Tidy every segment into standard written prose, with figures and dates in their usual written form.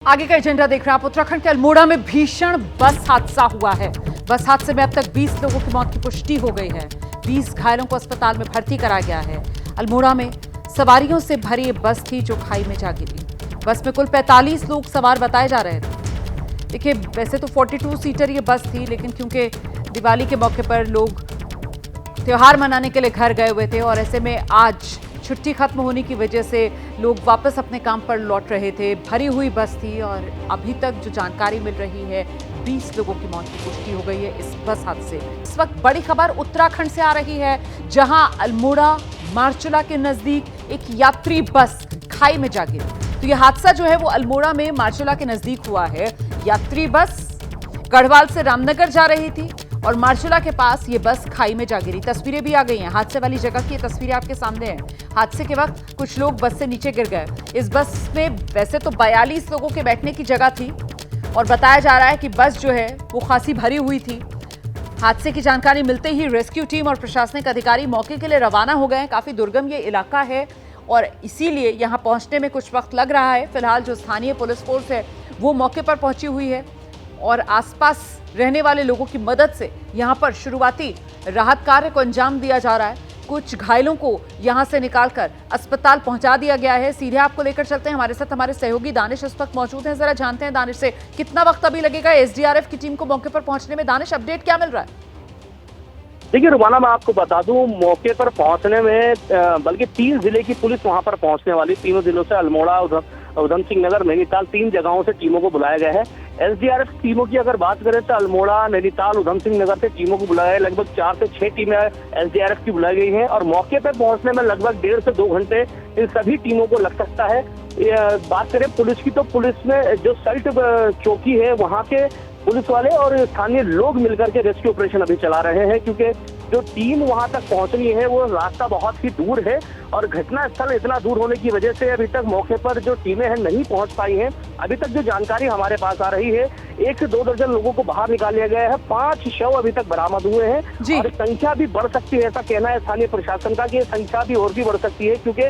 आगे का एजेंडा देख रहे हैं आप। उत्तराखंड के अल्मोड़ा में भीषण बस हादसा हुआ है। बस हादसे में अब तक 20 लोगों की मौत की पुष्टि हो गई है। 20 घायलों को अस्पताल में भर्ती कराया गया है। अल्मोड़ा में सवारियों से भरी ये बस थी जो खाई में जा गिरी। बस में कुल 45 लोग सवार बताए जा रहे थे। देखिए, वैसे तो 42 सीटर ये बस थी, लेकिन क्योंकि दिवाली के मौके पर लोग त्योहार मनाने के लिए घर गए हुए थे और ऐसे में आज छुट्टी खत्म होने की वजह से लोग वापस अपने काम पर लौट रहे थे। भरी हुई बस थी और अभी तक जो जानकारी मिल रही है 20 लोगों की मौत की पुष्टि हो गई है इस बस हादसे। इस वक्त बड़ी खबर उत्तराखंड से आ रही है, जहां अल्मोड़ा मारचूला के नजदीक एक यात्री बस खाई में जा गिरी। तो यह हादसा जो है वो अल्मोड़ा में मारचूला के नजदीक हुआ है। यात्री बस गढ़वाल से रामनगर जा रही थी और मारचूला के पास ये बस खाई में जा गिरी। तस्वीरें भी आ गई हैं हादसे वाली जगह की। ये तस्वीरें आपके सामने हैं। हादसे के वक्त कुछ लोग बस से नीचे गिर गए। इस बस में वैसे तो 42 लोगों के बैठने की जगह थी और बताया जा रहा है कि बस जो है वो खासी भरी हुई थी। हादसे की जानकारी मिलते ही रेस्क्यू टीम और प्रशासनिक अधिकारी मौके के लिए रवाना हो गए हैं। काफी दुर्गम ये इलाका है और इसीलिए यहां पहुंचने में कुछ वक्त लग रहा है। फिलहाल जो स्थानीय पुलिस फोर्स है वो मौके पर पहुंची हुई है और आसपास रहने वाले लोगों की मदद से यहां पर शुरुआती राहत कार्य को अंजाम दिया जा रहा है। कुछ घायलों को यहां से निकालकर अस्पताल पहुंचा दिया गया है। सीधे आपको लेकर चलते हैं, हमारे साथ हमारे सहयोगी दानिश इस वक्त मौजूद हैं। जरा जानते हैं दानिश से कितना वक्त अभी लगेगा एसडीआरएफ की टीम को मौके पर पहुंचने में। दानिश, अपडेट क्या मिल रहा है? देखिए रुबाना, मैं आपको बता दूं, मौके पर पहुंचने में बल्कि 3 जिले की पुलिस वहां पर पहुंचने वाली। तीनों जिलों से अल्मोड़ा, उधम सिंह नगर, नैनीताल, 3 जगहों से टीमों को बुलाया गया है। एसडीआरएफ टीमों की अगर बात करें तो अल्मोड़ा, नैनीताल, उधम सिंह नगर से टीमों को बुलाया है। लगभग 4 से 6 टीमें एसडीआरएफ की बुलाई गई हैं और मौके पर पहुंचने में लगभग 1.5 से 2 घंटे इन सभी टीमों को लग सकता है। बात करें पुलिस की तो पुलिस में जो सल्ट चौकी है वहां के पुलिस वाले और स्थानीय लोग मिलकर के रेस्क्यू ऑपरेशन अभी चला रहे हैं, क्योंकि जो टीम वहां तक पहुंचनी है वो रास्ता बहुत ही दूर है और घटना स्थल इतना दूर होने की वजह से अभी तक मौके पर जो टीमें हैं नहीं पहुंच पाई हैं। अभी तक जो जानकारी हमारे पास आ रही है 1 से 2 दर्जन लोगों को बाहर निकाल लिया गया है। 5 शव अभी तक बरामद हुए हैं और संख्या भी बढ़ सकती है, ऐसा कहना है स्थानीय प्रशासन का कि संख्या भी और भी बढ़ सकती है, क्योंकि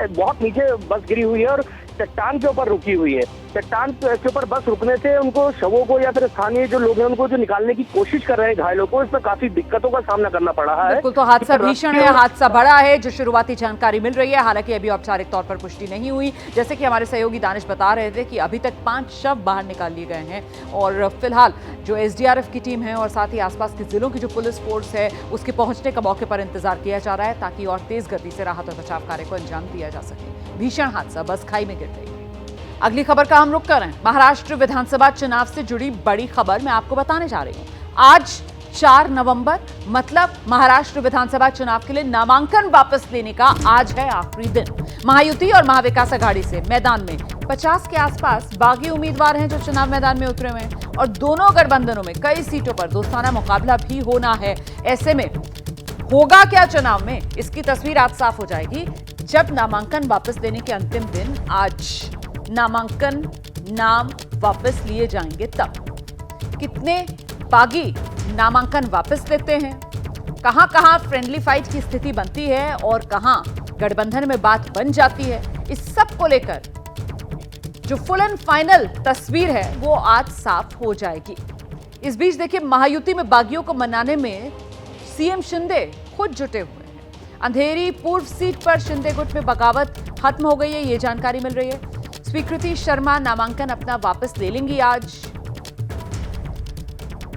बहुत नीचे बस गिरी हुई है और चट्टान के ऊपर रुकी हुई है। चट्टान के ऊपर बस रुकने से उनको शवों को या फिर स्थानीय जो लोग हैं उनको जो निकालने की कोशिश कर रहे हैं घायलों को, इसमें काफी दिक्कतों का सामना करना पड़ रहा है। बिल्कुल, तो हादसा भीषण है, हादसा बड़ा है। जो शुरुआती जानकारी मिल रही है, हालांकि अभी औपचारिक तौर पर पुष्टि नहीं हुई। जैसे कि हमारे सहयोगी दानिश बता रहे थे कि अभी तक 5 शव बाहर निकाल लिए गए हैं और फिलहाल जो एसडीआरएफ की टीम है और साथ ही आसपास के जिलों की जो पुलिस फोर्स है उसके पहुंचने का मौके पर इंतजार किया जा रहा है, ताकि और तेज गति से राहत और बचाव कार्य को अंजाम दिया जा सके। भीषण हादसा, बस खाई में गिर गई। अगली खबर का हम रुख कर रहे हैं। महाराष्ट्र विधानसभा चुनाव से जुड़ी बड़ी खबर मैं आपको बताने जा रही हूं। आज 4 नवंबर मतलब महाराष्ट्र विधानसभा चुनाव के लिए नामांकन वापस लेने का आज है आखिरी दिन। महायुति और महाविकास अघाड़ी से मैदान में 50 के आसपास बागी उम्मीदवार हैं जो चुनाव मैदान में उतरे हुए हैं और दोनों गठबंधनों में कई सीटों पर दोस्ताना मुकाबला भी होना है। ऐसे में होगा क्या चुनाव में, इसकी तस्वीर आज साफ हो जाएगी जब नामांकन वापस लेने के अंतिम दिन आज नामांकन नाम वापस लिए जाएंगे। तब कितने बागी नामांकन वापस लेते हैं, कहां कहां फ्रेंडली फाइट की स्थिति बनती है और कहां गठबंधन में बात बन जाती है, इस सब को लेकर जो फुल एंड फाइनल तस्वीर है वो आज साफ हो जाएगी। इस बीच देखिए, महायुति में बागियों को मनाने में सीएम शिंदे खुद जुटे हुए हैं। अंधेरी पूर्व सीट पर शिंदे गुट में बगावत खत्म हो गई है, ये जानकारी मिल रही है। स्वीकृति शर्मा नामांकन अपना वापस ले लेंगी आज।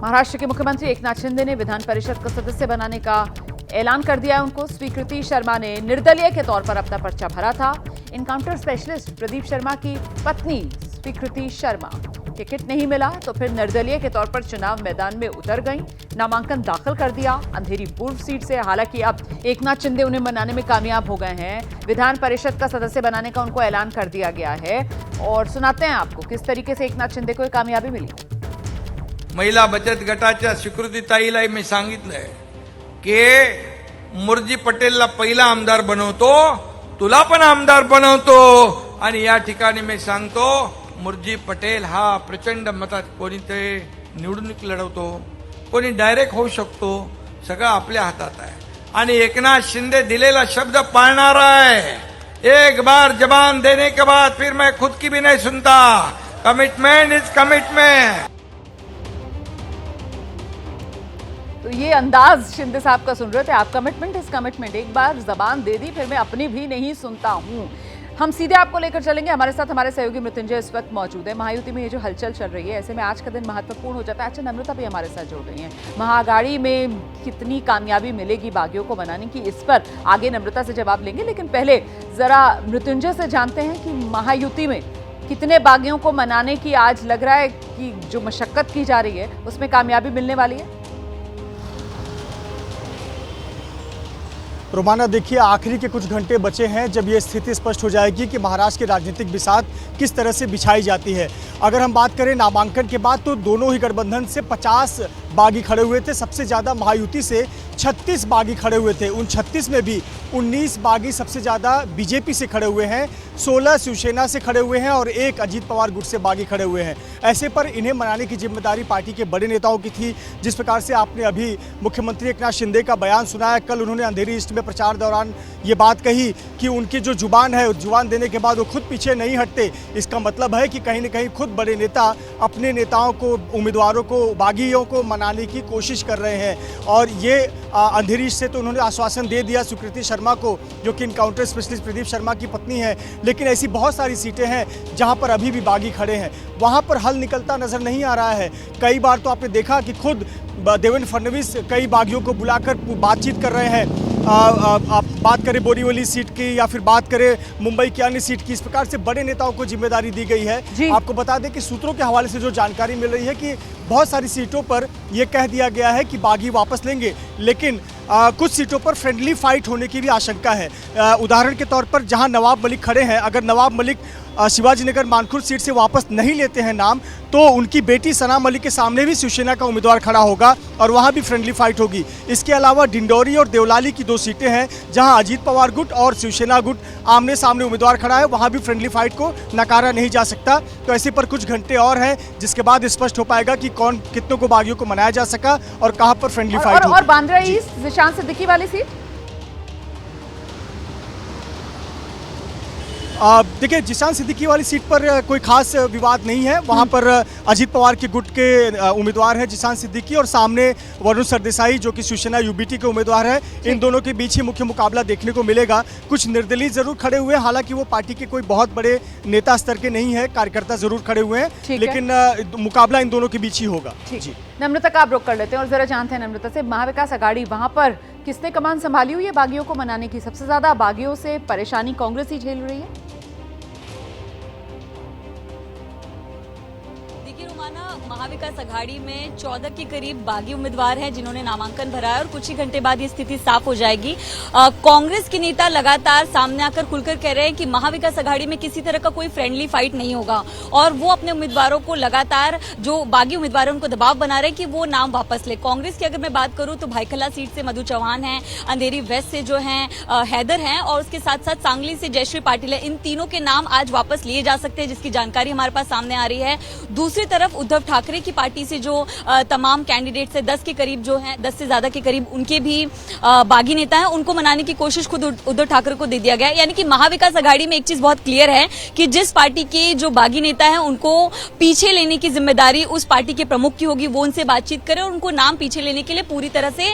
महाराष्ट्र के मुख्यमंत्री एकनाथ शिंदे ने विधान परिषद को सदस्य बनाने का ऐलान कर दिया है उनको। स्वीकृति शर्मा ने निर्दलीय के तौर पर अपना पर्चा भरा था। इनकाउंटर स्पेशलिस्ट प्रदीप शर्मा की पत्नी स्वीकृति शर्मा टिकट नहीं मिला तो फिर निर्दलीय के तौर पर चुनाव मैदान में उतर गई, नामांकन दाखिल कर दिया अंधेरी पूर्व सीट से। हालांकि अब एकनाथ शिंदे उन्हें मनाने में कामयाब हो गए हैं। विधान परिषद का सदस्य बनाने का उनको ऐलान कर दिया गया है और सुनाते हैं आपको किस तरीके से एकनाथ शिंदे को कामयाबी मिली। महिला बचत गटाच्या स्वीकृतीताईला मी सांगितलंय की मुर्जी पटेलला पहिला आमदार बनवतो, तुला पण आमदार बनवतो आणि या ठिकाणी मी सांगतो मुर्जी पटेल हा प्रचंड मतात कोणी ते निवडणूक लढवतो, कोणी डायरेक्ट होऊ शकतो, सगळं आपल्या हातात आहे आणि एकनाथ शिंदे दिलेला शब्द पाळणार आहे। एक बार जबान देने के बाद फिर मैं खुद की भी नहीं सुनता। Commitment is commitment. तो ये अंदाज शिंदे साहब का सुन रहे थे आप। कमिटमेंट इज कमिटमेंट, एक बार जबान दे दी फिर मैं अपनी भी नहीं सुनता हूं। हम सीधे आपको लेकर चलेंगे। हमारे साथ हमारे सहयोगी मृत्युंजय इस वक्त मौजूद है। महायुति में ये जो हलचल चल रही है, ऐसे में आज का दिन महत्वपूर्ण हो जाता है। अच्छा, नम्रता भी हमारे साथ जुड़ रही हैं। महाअघाड़ी में कितनी कामयाबी मिलेगी बागियों को मनाने की, इस पर आगे नम्रता से जवाब लेंगे, लेकिन पहले जरा मृत्युंजय से जानते हैं कि महायुति में कितने बागियों को मनाने की आज लग रहा है कि जो मशक्कत की जा रही है उसमें कामयाबी मिलने वाली है। रोमाना, देखिए आखिरी के कुछ घंटे बचे हैं जब ये स्थिति स्पष्ट हो जाएगी कि महाराष्ट्र की राजनीतिक बिसात किस तरह से बिछाई जाती है। अगर हम बात करें नामांकन के बाद तो दोनों ही गठबंधन से 50 बागी खड़े हुए थे। सबसे ज़्यादा महायुति से 36 बागी खड़े हुए थे। उन 36 में भी 19 बागी सबसे ज़्यादा बीजेपी से खड़े हुए हैं, 16 शिवसेना से खड़े हुए हैं और 1 अजीत पवार गुट से बागी खड़े हुए हैं। ऐसे पर इन्हें मनाने की जिम्मेदारी पार्टी के बड़े नेताओं की थी। जिस प्रकार से आपने अभी मुख्यमंत्री एकनाथ शिंदे का बयान सुना है, कल उन्होंने अंधेरी ईस्ट में प्रचार दौरान ये बात कही कि उनकी जो जुबान है, जुबान देने के बाद वो खुद पीछे नहीं हटते। इसका मतलब है कि कहीं न कहीं खुद बड़े नेता अपने नेताओं को, उम्मीदवारों को, बागियों को मनाने की कोशिश कर रहे हैं। और ये अंधेरी से तो उन्होंने आश्वासन दे दिया सुकृति शर्मा को, जो कि इनकाउंटर स्पेशलिस्ट प्रदीप शर्मा की पत्नी है। लेकिन ऐसी बहुत सारी सीटें हैं जहां पर अभी भी बागी खड़े हैं, वहां पर हल निकलता नजर नहीं आ रहा है। कई बार तो आपने देखा कि खुद देवेंद्र फडणवीस कई बागियों को बुलाकर बातचीत कर रहे हैं। आप बात करें बोरीवली सीट की या फिर बात करें मुंबई की अन्य सीट की, इस प्रकार से बड़े नेताओं को जिम्मेदारी दी गई है। आपको बता दें कि सूत्रों के हवाले से जो जानकारी मिल रही है कि बहुत सारी सीटों पर यह कह दिया गया है कि बागी वापस लेंगे, लेकिन कुछ सीटों पर फ्रेंडली फाइट होने की भी आशंका है। उदाहरण के तौर पर जहां नवाब मलिक खड़े हैं, अगर नवाब मलिक शिवाजीनगर मानखुर्द सीट से वापस नहीं लेते हैं नाम, तो उनकी बेटी सना मलिक के सामने भी शिवसेना का उम्मीदवार खड़ा होगा और वहां भी फ्रेंडली फाइट होगी। इसके अलावा डिंडोरी और देवलाली की 2 सीटें हैं जहां अजीत पवार गुट और शिवसेना गुट आमने सामने उम्मीदवार खड़ा है, वहां भी फ्रेंडली फाइट को नकारा नहीं जा सकता। तो ऐसे पर कुछ घंटे और हैं जिसके बाद स्पष्ट हो पाएगा कि कौन कितनों को बागियों को मनाया जा सका और कहां पर फ्रेंडली फाइट होगी। और बांद्रा ईस्ट जिशान सिद्दीकी वाली सीट, देखिए जिशान सिद्दीकी वाली सीट पर कोई खास विवाद नहीं है। वहां पर अजीत पवार के गुट के उम्मीदवार हैं जिशान सिद्दीकी और सामने वरुण सरदेसाई जो कि शिवसेना यूबीटी के उम्मीदवार हैं। इन दोनों के बीच ही मुख्य मुकाबला देखने को मिलेगा। कुछ निर्दलीय जरूर खड़े हुए हैं, हालांकि वो पार्टी के कोई बहुत बड़े नेता स्तर के नहीं है, कार्यकर्ता जरूर खड़े हुए हैं, लेकिन मुकाबला इन दोनों के बीच ही होगा। जी नम्रता का आप रुक कर लेते हैं और जरा जानते हैं नम्रता से, महाविकास आघाड़ी वहां पर किसने कमान संभाली हुई है बागियों को मनाने की? सबसे ज्यादा बागियों से परेशानी कांग्रेस ही झेल रही है। महाविकास आघाड़ी में 14 के करीब बागी उम्मीदवार हैं जिन्होंने नामांकन भरा है और कुछ ही घंटे बाद ये स्थिति साफ हो जाएगी। कांग्रेस के नेता लगातार सामने आकर खुलकर कह रहे हैं कि महाविकास आघाड़ी में किसी तरह का कोई फ्रेंडली फाइट नहीं होगा और वो अपने उम्मीदवारों को लगातार, जो बागी उम्मीदवार हैं उनको दबाव बना रहे हैं कि वो नाम वापस ले। कांग्रेस की अगर मैं बात करूं तो भाईखला सीट से मधु चौहान है, अंधेरी वेस्ट से जो है हैदर हैं और उसके साथ साथ सांगली से जयश्री पाटिल है। इन तीनों के नाम आज वापस लिए जा सकते हैं जिसकी जानकारी हमारे पास सामने आ रही है। दूसरी तरफ उद्धव ठाकरे की पार्टी से जो तमाम कैंडिडेट्स है 10 के करीब जो हैं, 10 से ज्यादा के करीब उनके भी बागी नेता हैं, उनको मनाने की कोशिश खुद उद्धव ठाकरे को दे दिया गया है। यानी कि महाविकास आघाड़ी में एक चीज बहुत क्लियर है कि जिस पार्टी के जो बागी नेता हैं उनको पीछे लेने की जिम्मेदारी उस पार्टी के प्रमुख की होगी। वो उनसे बातचीत करें और उनको नाम पीछे लेने के लिए पूरी तरह से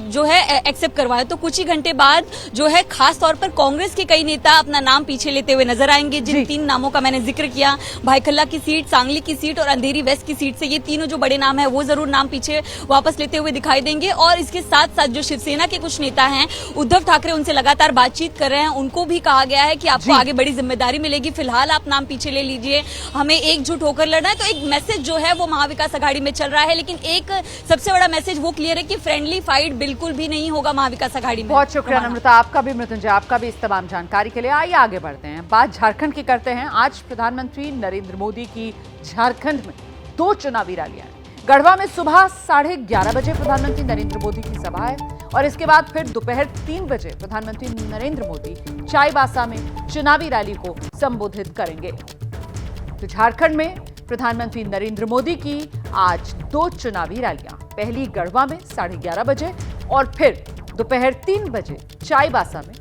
जो है एक्सेप्ट करवाए। तो कुछ ही घंटे बाद जो है खास तौर पर कांग्रेस के कई नेता अपना नाम पीछे लेते हुए नजर आएंगे। जिन 3 नामों का मैंने जिक्र किया, भाईखला की सीट, सांगली की सीट और अंधेरी वेस्ट की सीट से, ये तीनों जो बड़े नाम है वो जरूर नाम पीछे वापस लेते हुए दिखाई देंगे। और इसके साथ साथ जो शिवसेना के कुछ नेता हैं, उद्धव ठाकरे उनसे लगातार बातचीत कर रहे हैं, उनको भी कहा गया है कि आपको आगे बड़ी जिम्मेदारी मिलेगी, फिलहाल आप नाम पीछे ले लीजिए, हमें एकजुट होकर लड़ना है। तो एक मैसेज जो है वो महाविकास आघाड़ी में चल रहा है, लेकिन एक सबसे बड़ा मैसेज वो क्लियर है कि फ्रेंडली फाइट बिल्कुल भी नहीं होगा महाविकास आघाड़ी में। बहुत शुक्रिया नम्रता, आपका भी, मृत्युंजय आपका भी इस तमाम जानकारी के लिए। आइए आगे बढ़ते हैं, बात झारखंड की करते हैं। आज प्रधानमंत्री नरेंद्र मोदी की झारखंड में 2 चुनावी रैलियां हैं। गढ़वा में सुबह 11:30 बजे प्रधानमंत्री नरेंद्र मोदी की सभा है और इसके बाद फिर दोपहर 3 बजे प्रधानमंत्री नरेंद्र मोदी चाईबासा में चुनावी रैली को संबोधित करेंगे। तो झारखंड में प्रधानमंत्री नरेंद्र मोदी की आज 2 चुनावी रैलियां, पहली गढ़वा में 11:30 बजे और फिर दोपहर 3 बजे चाईबासा में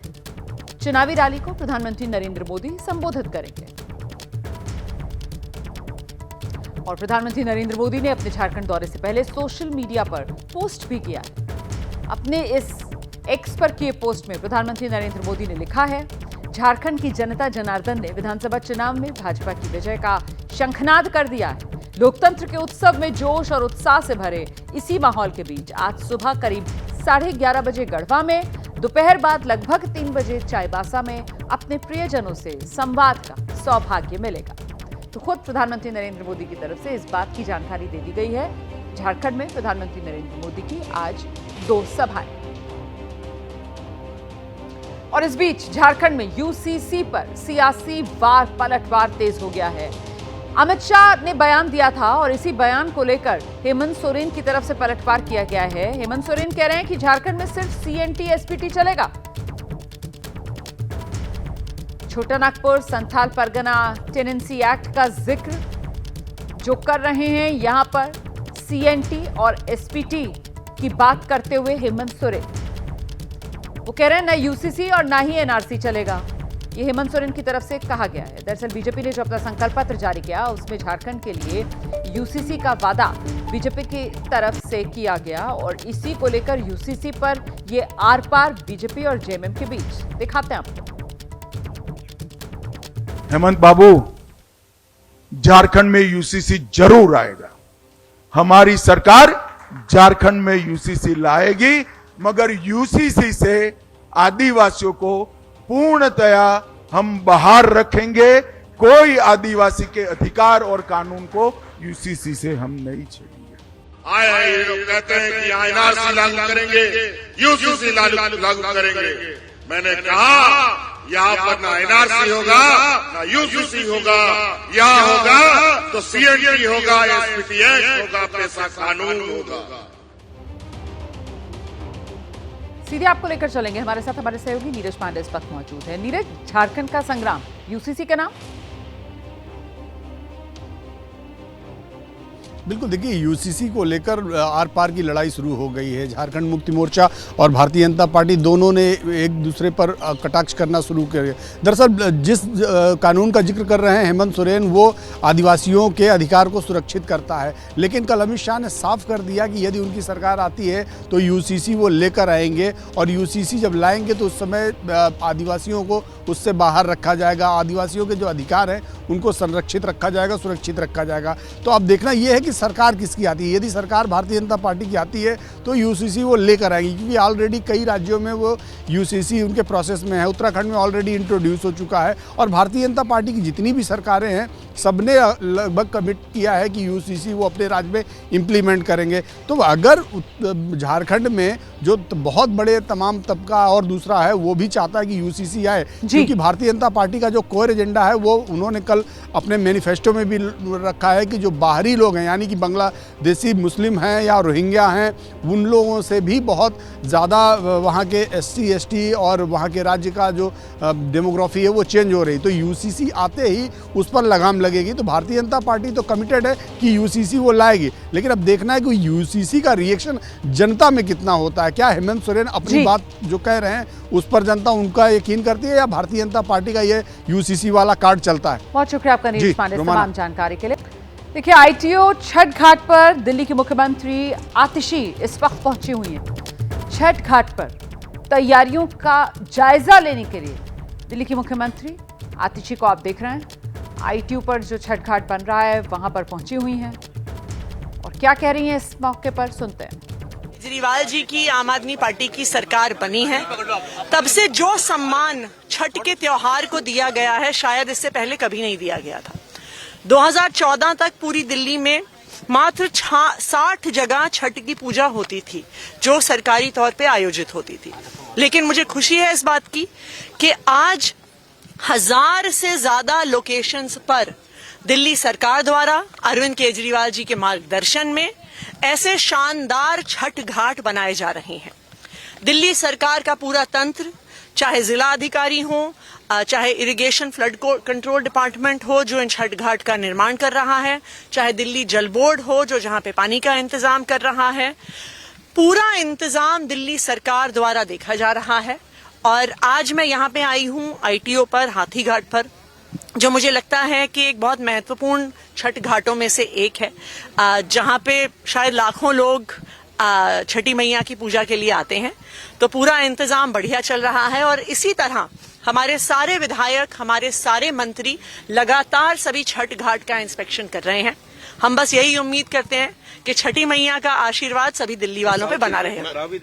चुनावी रैली को प्रधानमंत्री नरेंद्र मोदी संबोधित करेंगे। और प्रधानमंत्री नरेंद्र मोदी ने अपने झारखंड दौरे से पहले सोशल मीडिया पर पोस्ट भी किया है। अपने इस एक्स पर किए पोस्ट में प्रधानमंत्री नरेंद्र मोदी ने लिखा है, झारखंड की जनता जनार्दन ने विधानसभा चुनाव में भाजपा की विजय का शंखनाद कर दिया है। लोकतंत्र के उत्सव में जोश और उत्साह से भरे इसी माहौल के बीच आज सुबह करीब 11:30 बजे गढ़वा में, दोपहर बाद लगभग 3 बजे चाईबासा में अपने प्रियजनों से संवाद का सौभाग्य मिलेगा। तो खुद प्रधानमंत्री नरेंद्र मोदी की तरफ से इस बात की जानकारी दे दी गई है। झारखंड में प्रधानमंत्री नरेंद्र मोदी की आज 2 सभाएं। और इस बीच झारखंड में यूसीसी पर सियासी पलटवार तेज हो गया है। अमित शाह ने बयान दिया था और इसी बयान को लेकर हेमंत सोरेन की तरफ से पलटवार किया गया है। हेमंत सोरेन कह रहे हैं कि झारखंड में सिर्फ सीएनटी एसपीटी चलेगा। छोटा नागपुर संथाल परगना टेनेंसी एक्ट का जिक्र जो कर रहे हैं, यहां पर सीएनटी और एसपीटी की बात करते हुए हेमंत सोरेन वो कह रहे हैं न यूसीसी और ना ही एनआरसी चलेगा। ये हेमंत सोरेन की तरफ से कहा गया है। दरअसल बीजेपी ने जो अपना संकल्प पत्र जारी किया उसमें झारखंड के लिए यूसीसी का वादा बीजेपी की तरफ से किया गया और इसी को लेकर यूसीसी पर ये आर पार बीजेपी और जेएमएम के बीच। दिखाते हैं आपको। हेमंत बाबू, झारखंड में यूसीसी जरूर आएगा। हमारी सरकार झारखंड में यूसीसी लाएगी, मगर यूसीसी से आदिवासियों को पूर्णतया हम बाहर रखेंगे। कोई आदिवासी के अधिकार और कानून को यूसीसी से हम नहीं छेड़ेंगे। आए लोग कहते हैं कि एनआरसी लागू करेंगे, यूसीसी लागू करेंगे। मैंने कहा यहाँ पर ना एनआरसी होगा ना यूसीसी होगा, यहाँ होगा तो सीएनटी होगा, एसपीटी एक्ट होगा, पेशा कानून होगा। सीधे आपको लेकर चलेंगे। हमारे साथ हमारे सहयोगी नीरज पांडे इस वक्त मौजूद है। नीरज, झारखंड का संग्राम यूसीसी का नाम? बिल्कुल, देखिए यूसीसी को लेकर आर पार की लड़ाई शुरू हो गई है। झारखंड मुक्ति मोर्चा और भारतीय जनता पार्टी दोनों ने एक दूसरे पर कटाक्ष करना शुरू कर दिया। दरअसल जिस कानून का जिक्र कर रहे हैं हेमंत सोरेन, वो आदिवासियों के अधिकार को सुरक्षित करता है, लेकिन कल अमित शाह ने साफ कर दिया कि यदि उनकी सरकार आती है तो यूसीसी वो लेकर आएंगे और यूसीसी जब लाएंगे तो उस समय आदिवासियों को उससे बाहर रखा जाएगा। आदिवासियों के जो अधिकार हैं उनको संरक्षित रखा जाएगा, सुरक्षित रखा जाएगा। तो अब देखना यह है कि सरकार किसकी आती है। यदि सरकार भारतीय जनता पार्टी की आती है तो यूसीसी वो लेकर आएंगी, क्योंकि ऑलरेडी कई राज्यों में वो यूसीसी उनके प्रोसेस में है। उत्तराखंड में ऑलरेडी इंट्रोड्यूस हो चुका है और भारतीय जनता पार्टी की जितनी भी सरकारें हैं सबने लगभग कमिट किया है कि यूसीसी वो अपने राज्य में इम्प्लीमेंट करेंगे। तो अगर झारखंड में जो बहुत बड़े तमाम तबका और दूसरा है वो भी चाहता है कि यूसीसी आए, क्योंकि भारतीय जनता पार्टी का जो कोर एजेंडा है वो उन्होंने कल अपने मैनिफेस्टो में भी रखा है कि जो बाहरी लोग हैं, यानी कि बांग्लादेशी मुस्लिम हैं या रोहिंग्या हैं, उन लोगों से भी बहुत ज़्यादा वहाँ के एससी एसटी और वहाँ के राज्य का जो डेमोग्राफी है वो चेंज हो रही। तो यूसीसी आते ही उस पर लगाम लगेगी। तो भारतीय जनता पार्टी तो कमिटेड है कि यूसीसी वो लाएगी, लेकिन अब देखना है कि यूसीसी का रिएक्शन जनता में कितना होता है। क्या हेमंत सोरेन अपनी बात जो कह रहे हैं उस पर जनता उनका यकीन करती है या भारतीय जनता पार्टी का ये यूसीसी वाला कार्ड चलता है? बहुत शुक्रिया आपका नीरज पांडे तमाम जानकारी के लिए। देखिए, आईटीओ छठ घाट पर दिल्ली की मुख्यमंत्री आतिशी इस वक्त पहुंची हुई हैं। छठ घाट पर तैयारियों का जायजा लेने के लिए दिल्ली की मुख्यमंत्री आतिशी को आप देख रहे हैं, आईटीओ पर जो छठ घाट बन रहा है वहां पर पहुंची हुई हैं और क्या कह रही हैं इस मौके पर, सुनते हैं। केजरीवाल जी की आम आदमी पार्टी की सरकार बनी है, तब से जो सम्मान छठ के त्योहार को दिया गया है शायद इससे पहले कभी नहीं दिया गया था। 2014 तक पूरी दिल्ली में मात्र 60 जगह छठ की पूजा होती थी जो सरकारी तौर पे आयोजित होती थी, लेकिन मुझे खुशी है इस बात की कि आज 1000 से ज्यादा लोकेशंस पर दिल्ली सरकार द्वारा अरविंद केजरीवाल जी के मार्गदर्शन में ऐसे शानदार छठ घाट बनाए जा रहे हैं। दिल्ली सरकार का पूरा तंत्र, चाहे जिला अधिकारी हो, चाहे इरिगेशन फ्लड कंट्रोल डिपार्टमेंट हो जो इन छठ घाट का निर्माण कर रहा है, चाहे दिल्ली जल बोर्ड हो जो जहां पे पानी का इंतजाम कर रहा है, पूरा इंतजाम दिल्ली सरकार द्वारा देखा जा रहा है और आज मैं यहाँ पे आई हूँ ITO पर, हाथीघाट पर, जो मुझे लगता है कि एक बहुत महत्वपूर्ण छठ घाटों में से एक है, जहाँ पे शायद लाखों लोग छठी मैया की पूजा के लिए आते हैं। तो पूरा इंतजाम बढ़िया चल रहा है और इसी तरह हमारे सारे विधायक, हमारे सारे मंत्री लगातार सभी छठ घाट का इंस्पेक्शन कर रहे हैं। हम बस यही उम्मीद करते हैं कि छठी मैया का आशीर्वाद सभी दिल्ली वालों पे बना रहे।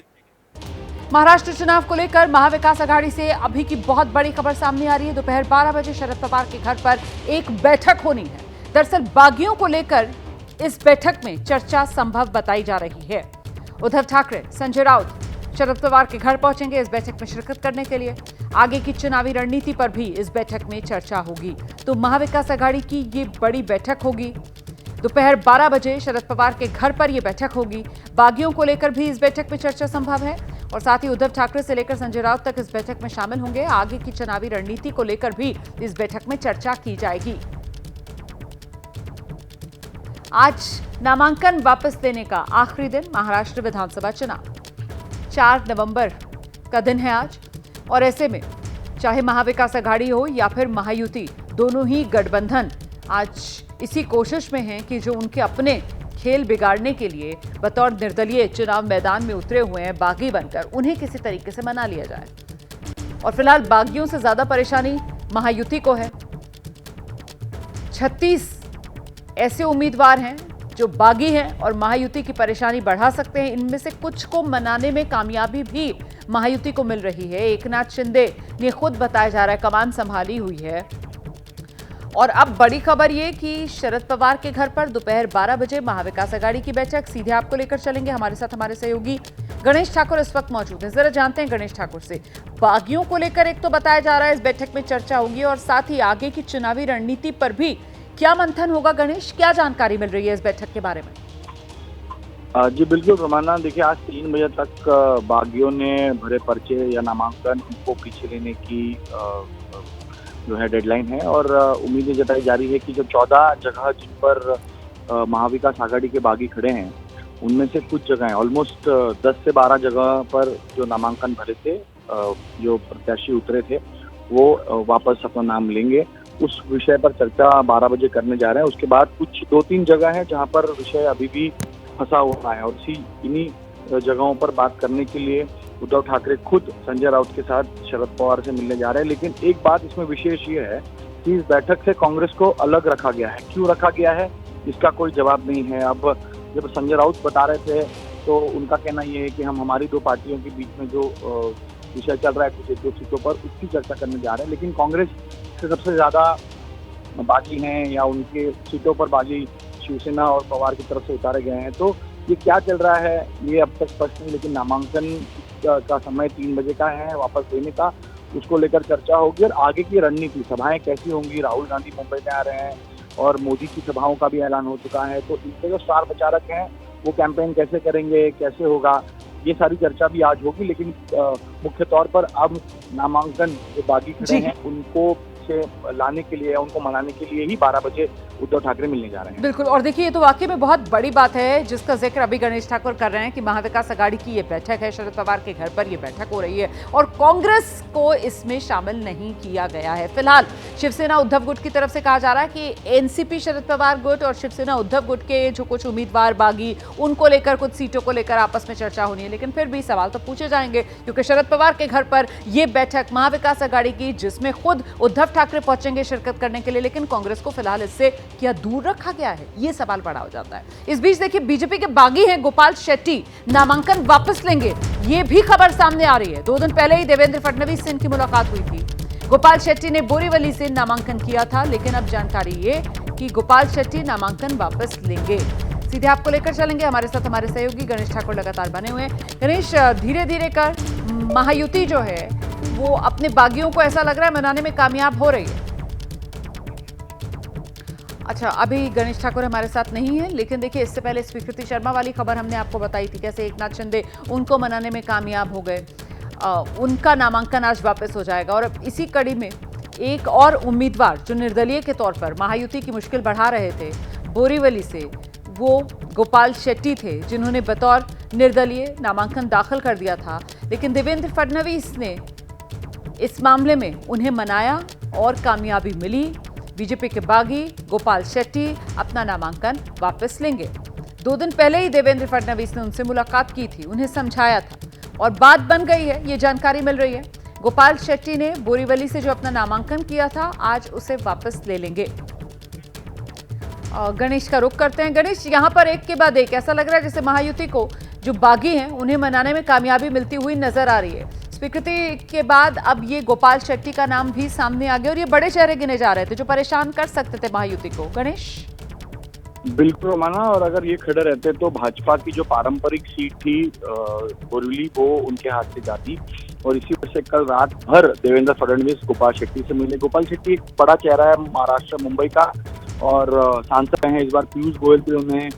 महाराष्ट्र चुनाव को लेकर महाविकास आघाड़ी से अभी की बहुत बड़ी खबर सामने आ रही है। दोपहर 12 बजे शरद पवार के घर पर एक बैठक होनी है। दरअसल बागियों को लेकर इस बैठक में चर्चा संभव बताई जा रही है। उद्धव ठाकरे, संजय राउत शरद पवार के घर पहुंचेंगे इस बैठक में शिरकत करने के लिए। आगे की चुनावी रणनीति पर भी इस बैठक में चर्चा होगी। तो महाविकास आघाड़ी की ये बड़ी बैठक होगी। दोपहर 12 बजे शरद पवार के घर पर यह बैठक होगी। बागियों को लेकर भी इस बैठक में चर्चा संभव है और साथ ही उद्धव ठाकरे से लेकर संजय राउत तक इस बैठक में शामिल होंगे। आगे की चुनावी रणनीति को लेकर भी इस बैठक में चर्चा की जाएगी। आज नामांकन वापस लेने का आखिरी दिन महाराष्ट्र विधानसभा चुनाव 4 नवंबर का दिन है आज। और ऐसे में चाहे महाविकास आघाड़ी हो या फिर महायुति, दोनों ही गठबंधन आज इसी कोशिश में हैं कि जो उनके अपने खेल बिगाड़ने के लिए बतौर निर्दलीय चुनाव मैदान में उतरे हुए हैं बागी बनकर, उन्हें किसी तरीके से मना लिया जाए। और फिलहाल बागियों से ज्यादा परेशानी महायुति को है। 36 ऐसे उम्मीदवार हैं जो बागी हैं और महायुति की परेशानी बढ़ा सकते हैं। इनमें से कुछ को मनाने में कामयाबी भी महायुति को मिल रही है। एकनाथ शिंदे ने खुद बताया जा रहा है कमान संभाली हुई है। और अब बड़ी खबर ये कि शरद पवार के घर पर दोपहर 12 बजे महाविकास आघाड़ी की बैठक। सीधे आपको लेकर चलेंगे, हमारे साथ हमारे सहयोगी गणेश ठाकुर इस वक्त मौजूद हैं। जरा जानते हैं गणेश ठाकुर से, बागियों को लेकर एक तो बताया जा रहा है इस बैठक में चर्चा होगी और साथ ही आगे की चुनावी रणनीति पर भी क्या मंथन होगा। गणेश, क्या जानकारी मिल रही है इस बैठक के बारे में? जी बिल्कुल रमाना, देखिए आज 3 बजे तक बागियों ने भरे पर्चे या नामांकन उनको पीछे लेने की जो है डेडलाइन है और उम्मीदें जताई जा रही है कि जो 14 जगह जिन पर महाविकास आघाड़ी के बागी खड़े हैं उनमें से कुछ जगहें ऑलमोस्ट 10 से 12 जगह पर जो नामांकन भरे थे, जो प्रत्याशी उतरे थे वो वापस अपना नाम लेंगे। उस विषय पर चर्चा 12 बजे करने जा रहे हैं। उसके बाद कुछ 2-3 जगह हैं जहां पर विषय अभी भी फंसा हुआ है और इन्हीं जगहों पर बात करने के लिए उद्धव ठाकरे खुद संजय राउत के साथ शरद पवार से मिलने जा रहे हैं। लेकिन एक बात इसमें विशेष ये है कि इस बैठक से कांग्रेस को अलग रखा गया है। क्यों रखा गया है इसका कोई जवाब नहीं है। अब जब संजय राउत बता रहे थे तो उनका कहना ये है कि हम हमारी 2 पार्टियों के बीच में जो विषय चल रहा है कुछ 1-2 सीटों पर उसकी चर्चा करने जा रहे हैं। लेकिन कांग्रेस से सबसे ज्यादा बागी हैं या उनके सीटों पर बागी शिवसेना और पवार की तरफ से उतारे गए हैं। तो ये क्या चल रहा है ये अब तक स्पष्ट नहीं, लेकिन नामांकन का समय 3 बजे का है वापस लेने का, उसको लेकर चर्चा होगी। और आगे की रणनीति, सभाएं कैसी होंगी, राहुल गांधी मुंबई में आ रहे हैं और मोदी की सभाओं का भी ऐलान हो चुका है। तो इनके जो स्टार प्रचारक हैं वो कैंपेन कैसे करेंगे, कैसे होगा, ये सारी चर्चा भी आज होगी। लेकिन मुख्य तौर पर अब नामांकन जो बागी खड़े हैं उनको से लाने के लिए, उनको मनाने के लिए ही 12 बजे उद्धव ठाकरे मिलने जा रहे हैं। बिल्कुल, और देखिए ये तो वाकई में बहुत बड़ी बात है जिसका जिक्र अभी गणेश ठाकुर कर रहे हैं कि महाविकास आघाड़ी की ये बैठक है, शरद पवार के घर पर ये बैठक हो रही है और कांग्रेस को इसमें शामिल नहीं किया गया है। फिलहाल शिवसेना उद्धव गुट की तरफ से कहा जा रहा है कि एनसीपी शरद पवार गुट और शिवसेना उद्धव गुट के जो कुछ उम्मीदवार बागी उनको लेकर, कुछ सीटों को लेकर आपस में चर्चा होनी है। लेकिन फिर भी सवाल तो पूछे जाएंगे क्योंकि शरद पवार के घर पर यह बैठक महाविकास आघाड़ी की, जिसमें खुद उद्धव ठाकरे पहुंचेंगे शिरकत करने के लिए, लेकिन कांग्रेस को फिलहाल इससे क्या दूर रखा गया है, ये सवाल बड़ा हो जाता है। इस बीच देखिए बीजेपी के बागी हैं गोपाल शेट्टी, नामांकन वापस लेंगे, ये भी खबर सामने आ रही है। 2 दिन पहले ही देवेंद्र फडणवीस से इनकी मुलाकात हुई थी। गोपाल शेट्टी ने बोरीवली से नामांकन किया था, लेकिन अब जानकारी ये कि गोपाल शेट्टी नामांकन वापस लेंगे। सीधे आपको लेकर चलेंगे, हमारे साथ हमारे सहयोगी गणेश ठाकुर लगातार बने हुए हैं। गणेश, धीरे धीरे कर महायुति जो है वो अपने बागियों को ऐसा लग रहा है मनाने में कामयाब हो रही है। अच्छा, अभी गणेश ठाकुर हमारे साथ नहीं है, लेकिन देखिए इससे पहले स्वीकृति शर्मा वाली खबर हमने आपको बताई थी, कैसे एकनाथ शिंदे उनको मनाने में कामयाब हो गए। उनका नामांकन आज वापस हो जाएगा और अब इसी कड़ी में एक और उम्मीदवार जो निर्दलीय के तौर पर महायुति की मुश्किल बढ़ा रहे थे बोरीवली से, वो गोपाल शेट्टी थे, जिन्होंने बतौर निर्दलीय नामांकन दाखिल कर दिया था। लेकिन देवेंद्र फडणवीस ने इस मामले में उन्हें मनाया और कामयाबी मिली। बीजेपी के बागी गोपाल शेट्टी अपना नामांकन वापस लेंगे। 2 दिन पहले ही देवेंद्र फडणवीस ने उनसे मुलाकात की थी, उन्हें समझाया था और बात बन गई है, ये जानकारी मिल रही है। गोपाल शेट्टी ने बोरीवली से जो अपना नामांकन किया था, आज उसे वापस ले लेंगे। गणेश का रुख करते हैं। गणेश, यहां पर एक के बाद एक ऐसा लग रहा है जैसे महायुति को जो बागी हैं उन्हें मनाने में कामयाबी मिलती हुई नजर आ रही है। स्वीकृति के बाद अब ये गोपाल शेट्टी का नाम भी सामने आ गया और ये बड़े चेहरे गिने जा रहे थे जो परेशान कर सकते थे महायुति को। गणेश, बिल्कुल रोमाना, और अगर ये खड़े रहते तो भाजपा की जो पारंपरिक सीट थी बोरीवली, वो उनके हाथ से जाती। और इसी वजह से कल रात भर देवेंद्र फडणवीस गोपाल शेट्टी से मिले। गोपाल शेट्टी एक बड़ा चेहरा है महाराष्ट्र मुंबई का और सांसद हैं। इस बार पीयूष गोयल पे उन्हें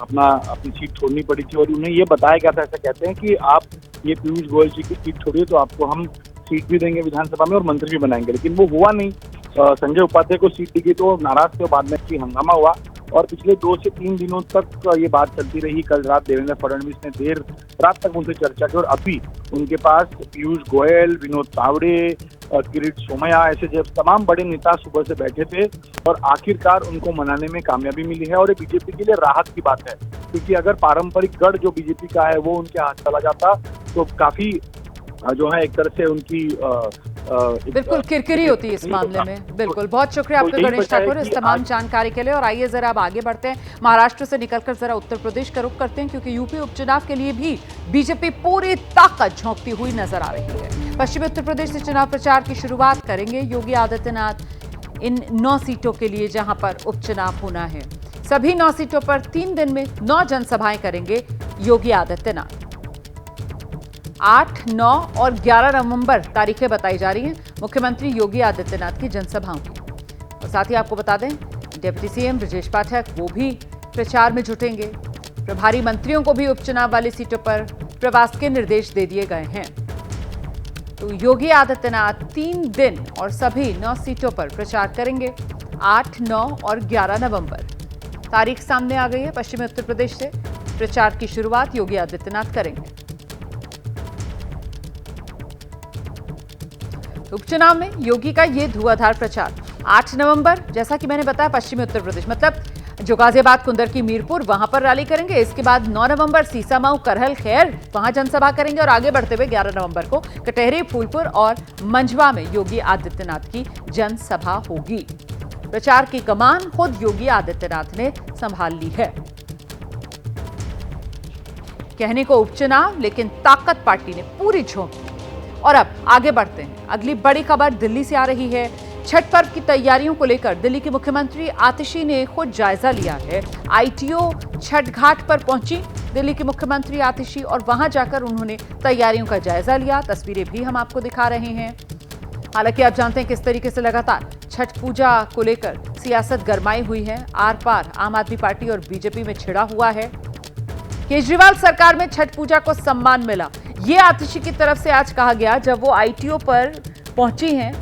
अपनी सीट छोड़नी पड़ी थी और उन्हें ये बताया गया था, ऐसा कहते हैं कि आप ये पीयूष गोयल जी की सीट छोड़िए तो आपको हम सीट भी देंगे विधानसभा में और मंत्री भी बनाएंगे, लेकिन वो हुआ नहीं। संजय उपाध्याय को सीट दी गई तो नाराज थे, बाद में हंगामा हुआ और पिछले 2 से 3 दिनों तक ये बात चलती रही। कल रात देवेंद्र फडणवीस ने देर रात तक उनसे चर्चा की और अभी उनके पास पीयूष गोयल, विनोद तावड़े, किरीट सोमैया, ऐसे जब तमाम बड़े नेता सुबह से बैठे थे और आखिरकार उनको मनाने में कामयाबी मिली है। और ये बीजेपी के लिए राहत की बात है, क्योंकि अगर पारंपरिक गढ़ जो बीजेपी का है वो उनके हाथ चला जाता तो काफी जो है एक तरह से उनकी बिल्कुल किरकिरी होती है इस मामले में। बिल्कुल, बहुत शुक्रिया आपका गणेश ठाकुर इस तमाम जानकारी के लिए। और आइए जरा अब आगे बढ़ते हैं, महाराष्ट्र से निकलकर जरा उत्तर प्रदेश का रुख करते हैं, क्योंकि यूपी उपचुनाव के लिए भी बीजेपी पूरी ताकत झोंकती हुई नजर आ रही है। पश्चिमी उत्तर प्रदेश से चुनाव प्रचार की शुरुआत करेंगे योगी आदित्यनाथ इन 9 सीटों के लिए जहां पर उपचुनाव होना है। सभी 9 सीटों पर 3 दिन में 9 जनसभाएं करेंगे योगी आदित्यनाथ। 8, 9 और 11 नवंबर तारीखें बताई जा रही हैं मुख्यमंत्री योगी आदित्यनाथ की जनसभाओं की। और साथ ही आपको बता दें, डिप्टी सीएम ब्रजेश पाठक वो भी प्रचार में जुटेंगे। प्रभारी मंत्रियों को भी उपचुनाव वाली सीटों पर प्रवास के निर्देश दे दिए गए हैं। तो योगी आदित्यनाथ 3 दिन और सभी 9 सीटों पर प्रचार करेंगे। 8, 9 और 11 नवंबर तारीख सामने आ गई है। पश्चिमी उत्तर प्रदेश से प्रचार की शुरुआत योगी आदित्यनाथ करेंगे। उपचुनाव में योगी का ये धुआंधार प्रचार 8 नवंबर, जैसा कि मैंने बताया, पश्चिमी उत्तर प्रदेश मतलब जो गाजियाबाद, कुंदर की मीरपुर, वहां पर रैली करेंगे। इसके बाद 9 नवंबर सीसामाऊ, करहल, खैर वहां जनसभा करेंगे और आगे बढ़ते हुए 11 नवंबर को कटहरी, फूलपुर और मंझवा में योगी आदित्यनाथ की जनसभा होगी। प्रचार की कमान खुद योगी आदित्यनाथ ने संभाल ली है। कहने को उपचुनाव, लेकिन ताकत पार्टी ने पूरी झोंकी। और अब आगे बढ़ते हैं, अगली बड़ी खबर दिल्ली से आ रही है। छठ पर्व की तैयारियों को लेकर दिल्ली के मुख्यमंत्री आतिशी ने खुद जायजा लिया है। आईटीओ छठ घाट पर पहुंची दिल्ली के मुख्यमंत्री आतिशी और वहां जाकर उन्होंने तैयारियों का जायजा लिया। तस्वीरें भी हम आपको दिखा रहे हैं। हालांकि आप जानते हैं किस तरीके से लगातार छठ पूजा को लेकर सियासत गरमाई हुई है। आर पार आम आदमी पार्टी और बीजेपी में छिड़ा हुआ है। केजरीवाल सरकार में छठ पूजा को सम्मान मिला, ये आतिशी की तरफ से आज कहा गया जब वो आईटीओ पर पहुंची हैं।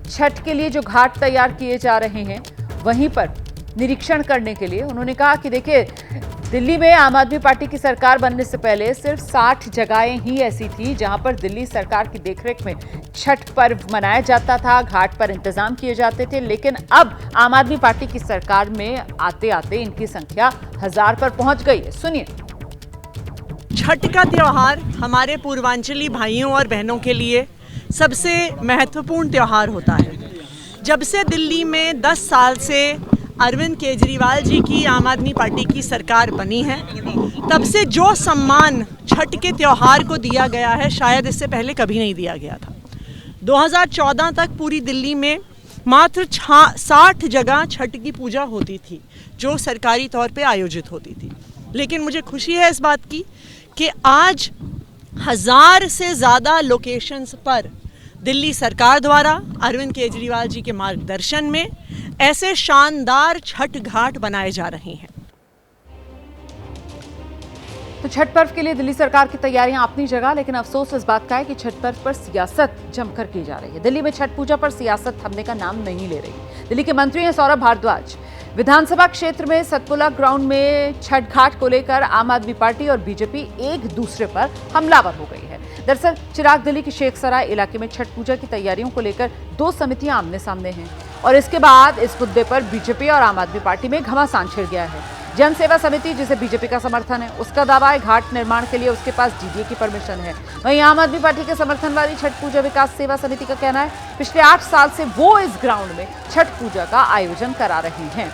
छठ के लिए जो घाट तैयार किए जा रहे हैं वहीं पर निरीक्षण करने के लिए उन्होंने कहा कि देखिए, दिल्ली में आम आदमी पार्टी की सरकार बनने से पहले सिर्फ 60 जगहें ही ऐसी थी जहां पर दिल्ली सरकार की देखरेख में छठ पर्व मनाया जाता था, घाट पर इंतजाम किए जाते थे। लेकिन अब आम आदमी पार्टी की सरकार में आते आते इनकी संख्या 1000 पर पहुंच गई है। सुनिए। छठ का त्योहार हमारे पूर्वांचली भाइयों और बहनों के लिए सबसे महत्वपूर्ण त्योहार होता है। जब से दिल्ली में 10 साल से अरविंद केजरीवाल जी की आम आदमी पार्टी की सरकार बनी है, तब से जो सम्मान छठ के त्योहार को दिया गया है शायद इससे पहले कभी नहीं दिया गया था। 2014 तक पूरी दिल्ली में मात्र 60 जगह छठ की पूजा होती थी जो सरकारी तौर पे आयोजित होती थी। लेकिन मुझे खुशी है इस बात की कि आज 1000 से ज़्यादा लोकेशंस पर दिल्ली सरकार द्वारा अरविंद केजरीवाल जी के मार्गदर्शन में ऐसे शानदार छठ घाट बनाए जा रहे हैं। तो छठ पर्व के लिए दिल्ली सरकार की तैयारियां अपनी जगह, लेकिन अफसोस इस बात का है कि छठ पर्व पर सियासत जमकर की जा रही है। दिल्ली में छठ पूजा पर सियासत थमने का नाम नहीं ले रही। दिल्ली के मंत्री हैं सौरभ भारद्वाज। विधानसभा क्षेत्र में सतपुला ग्राउंड में छठ घाट को लेकर आम आदमी पार्टी और बीजेपी एक दूसरे पर हमलावर हो गई है। दरअसल चिराग दिल्ली के शेख सराय इलाके में छठ पूजा की तैयारियों को लेकर 2 समितियां आमने सामने हैं और इसके बाद इस मुद्दे पर बीजेपी और आम आदमी पार्टी में घमासान छिड़ गया है। जन सेवा समिति, जिसे बीजेपी का समर्थन है, उसका दावा है घाट निर्माण के लिए उसके पास डीडीए की परमिशन है। वहीं आम आदमी पार्टी के समर्थन वाली छठ पूजा विकास सेवा समिति का कहना है पिछले 8 साल से वो इस ग्राउंड में छठ पूजा का आयोजन करा रहे हैं।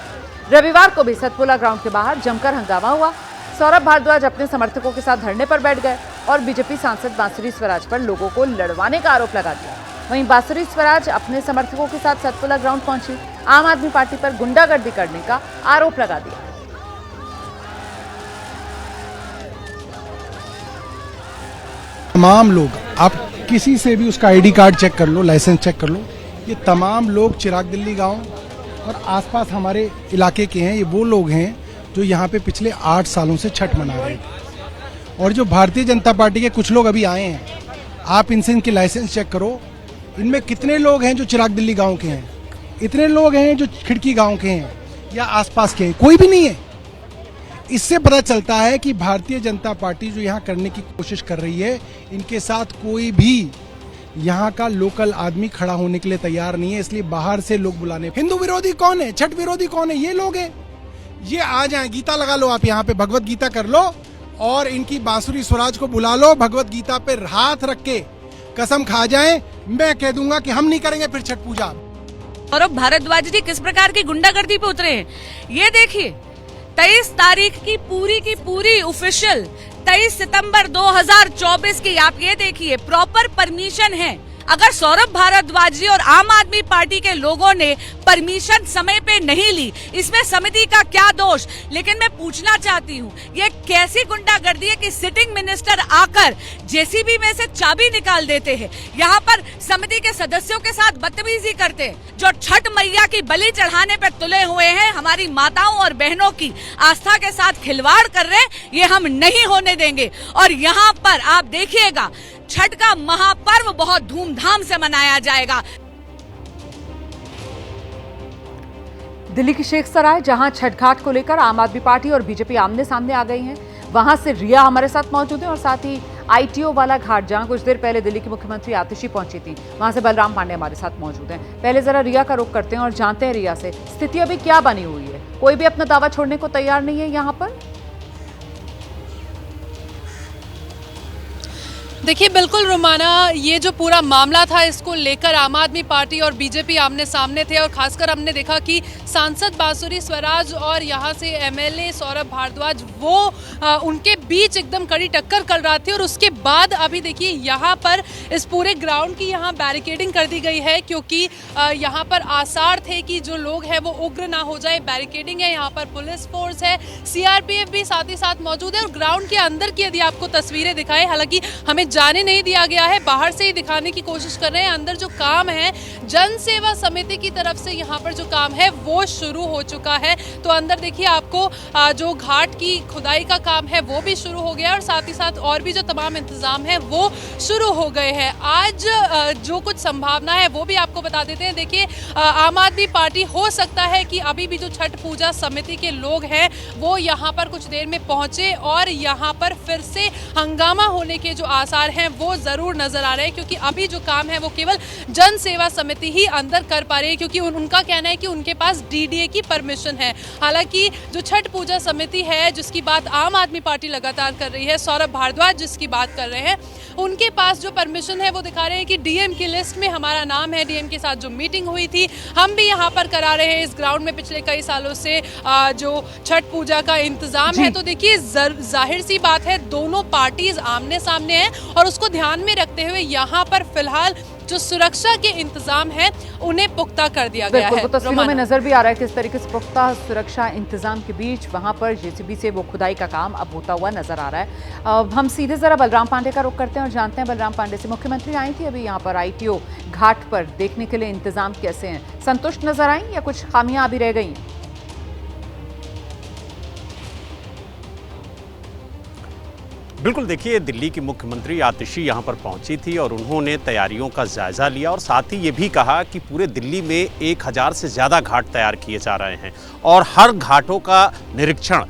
रविवार को भी सतपुला ग्राउंड के बाहर जमकर हंगामा हुआ। सौरभ भारद्वाज अपने समर्थकों के साथ धरने पर बैठ गए और बीजेपी सांसद बांसुरी स्वराज पर लोगों को लड़वाने का आरोप लगा दिया। वहीं बांसुरी स्वराज अपने समर्थकों के साथ सतपुला ग्राउंड पहुंची, आम आदमी पार्टी पर गुंडागर्दी करने का आरोप लगा दिया। तमाम लोग, आप किसी से भी उसका आईडी कार्ड चेक कर लो, लाइसेंस चेक कर लो, ये तमाम लोग चिराग दिल्ली गांव और आसपास हमारे इलाके के हैं। ये वो लोग हैं जो यहाँ पे पिछले 8 सालों से छठ मना रहे हैं। और जो भारतीय जनता पार्टी के कुछ लोग अभी आए हैं, आप इनसे इनके लाइसेंस चेक करो, इनमें कितने लोग हैं जो चिराग दिल्ली गांव के हैं, इतने लोग हैं जो खिड़की गांव के हैं या आसपास के हैं, कोई भी नहीं है। इससे पता चलता है कि भारतीय जनता पार्टी जो यहाँ करने की कोशिश कर रही है, इनके साथ कोई भी यहाँ का लोकल आदमी खड़ा होने के लिए तैयार नहीं है। इसलिए बाहर से लोग बुलाने, हिंदू विरोधी कौन है, छठ विरोधी कौन है, ये लोग हैं। ये आ जाए, गीता लगा लो, आप यहाँ पे भगवत गीता कर लो और इनकी बांसुरी स्वराज को बुला लो, भगवत गीता पे हाथ रख के कसम खा जाए, मैं कह दूंगा कि हम नहीं करेंगे फिर छठ पूजा। और भारद्वाज जी किस प्रकार की गुंडागर्दी पे उतरे हैं, ये देखिए। 23 तारीख की पूरी ऑफिशियल 23 सितंबर 2024 की आप ये देखिए, प्रॉपर परमिशन है। अगर सौरभ भारद्वाज जी और आम आदमी पार्टी के लोगों ने परमिशन समय पे नहीं ली, इसमें समिति का क्या दोष। लेकिन मैं पूछना चाहती हूँ, ये कैसी गुंडागर्दी है कि सिटिंग मिनिस्टर आकर जेसीबी में से चाबी निकाल देते हैं, यहाँ पर समिति के सदस्यों के साथ बदतमीजी करते हैं, जो छठ मैया की बलि चढ़ाने पर तुले हुए हैं, हमारी माताओं और बहनों की आस्था के साथ खिलवाड़ कर रहे हैं, ये हम नहीं होने देंगे। और यहाँ पर आप देखिएगा, छठ का महापर्व बहुत धूमधाम से मनाया जाएगा। दिल्ली की शेख सराय, जहां छठ घाट को लेकर आम आदमी पार्टी और बीजेपी आमने सामने आ गई हैं, वहां से रिया हमारे साथ मौजूद है और साथ ही आईटीओ वाला घाट, जहां कुछ देर पहले दिल्ली की मुख्यमंत्री आतिशी पहुंची थी, वहां से बलराम पांडे हमारे साथ मौजूद हैं। पहले जरा रिया का रुख करते हैं और जानते हैं रिया से स्थिति अभी क्या बनी हुई है। कोई भी अपना दावा छोड़ने को तैयार नहीं है यहाँ पर। देखिए बिल्कुल रोमाना, ये जो पूरा मामला था, इसको लेकर आम आदमी पार्टी और बीजेपी आमने सामने थे और खासकर हमने देखा कि सांसद बांसुरी स्वराज और यहाँ से एमएलए सौरभ भारद्वाज उनके बीच एकदम कड़ी टक्कर कर रहा थी। और उसके बाद अभी देखिए यहाँ पर इस पूरे ग्राउंड की यहाँ बैरिकेडिंग कर दी गई है, क्योंकि यहाँ पर आसार थे कि जो लोग हैं वो उग्र ना हो जाए। बैरिकेडिंग है, यहाँ पर पुलिस फोर्स है, सीआरपीएफ भी साथ ही साथ मौजूद है। और ग्राउंड के अंदर की यदि आपको तस्वीरें दिखाएं, हालांकि हमें जाने नहीं दिया गया है, बाहर से ही दिखाने की कोशिश कर रहे हैं। अंदर जो काम है जन सेवा समिति की तरफ से, यहाँ पर जो काम है वो शुरू हो चुका है। तो अंदर देखिए आपको जो घाट की खुदाई का काम है वो भी शुरू हो गया और साथ ही साथ और भी जो तमाम इंतजाम है वो शुरू हो गए हैं। आज जो कुछ संभावना है वो भी आपको बता देते हैं। देखिए आम आदमी पार्टी, हो सकता है कि अभी भी जो छठ पूजा समिति के लोग हैं वो यहाँ पर कुछ देर में पहुंचे और यहाँ पर फिर से हंगामा होने के जो आसार हैं वो जरूर नजर आ रहे हैं, क्योंकि अभी जो काम है वो केवल जन सेवा समिति ही अंदर कर पा रही है, क्योंकि उनका कहना है कि उनके पास डीडीए की परमिशन है। हालांकि जो छठ पूजा समिति है जिसकी बात आम आदमी पार्टी लगातार कर रही है, सौरभ भारद्वाज जिसकी बात कर रहे हैं, उनके पास जो परमिशन है वो दिखा रहे हैं कि डीएम की लिस्ट में हमारा नाम है। डीएम के साथ जो मीटिंग हुई थी हम भी यहाँ पर करा रहे हैं इस ग्राउंड में पिछले कई सालों से जो छठ पूजा का इंतजाम है। तो देखिए जाहिर सी बात है दोनों पार्टीज आमने सामने हैं और उसको ध्यान में रखते हुए यहाँ पर फिलहाल जो सुरक्षा के इंतजाम है उन्हें पुख्ता कर दिया गया है। तस्वीरों में नजर भी आ रहा है किस तरीके से पुख्ता सुरक्षा इंतजाम के बीच वहां पर जेसीबी से वो खुदाई का काम अब होता हुआ नजर आ रहा है। हम सीधे जरा बलराम पांडे का रुख करते हैं और जानते हैं बलराम पांडे से, मुख्यमंत्री आई थी अभी यहाँ पर आईटीओ घाट पर देखने के लिए, इंतजाम कैसे हैं, संतुष्ट नजर आई या कुछ खामियां अभी रह गई? बिल्कुल, देखिए दिल्ली की मुख्यमंत्री आतिशी यहाँ पर पहुंची थी और उन्होंने तैयारियों का जायजा लिया और साथ ही ये भी कहा कि पूरे दिल्ली में 1000 से ज़्यादा घाट तैयार किए जा रहे हैं और हर घाटों का निरीक्षण